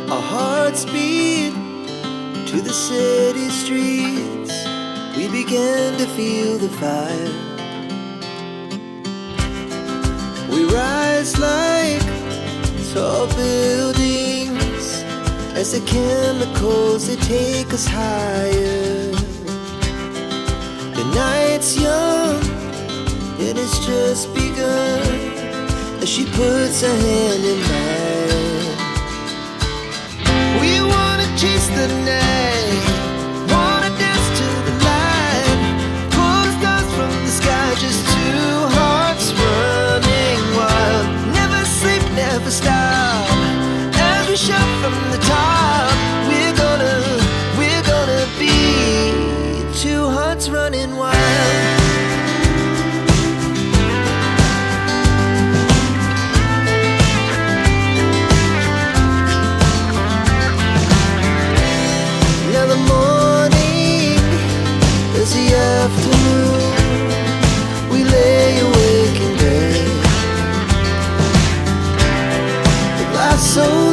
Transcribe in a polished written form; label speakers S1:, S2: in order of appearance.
S1: Our hearts beat to the city streets. We began to feel the fire. We rise like tall buildings as the chemicals, they take us higher. The night's young and it's just begun as she puts her hand in mine. We wanna chase the night, wanna dance to the light, pull the stars from the sky, just two hearts running wild. Never sleep, never stop, as we shout from the top. We're gonna be two hearts running wild. Afternoon, we lay awake in bed. It lasts so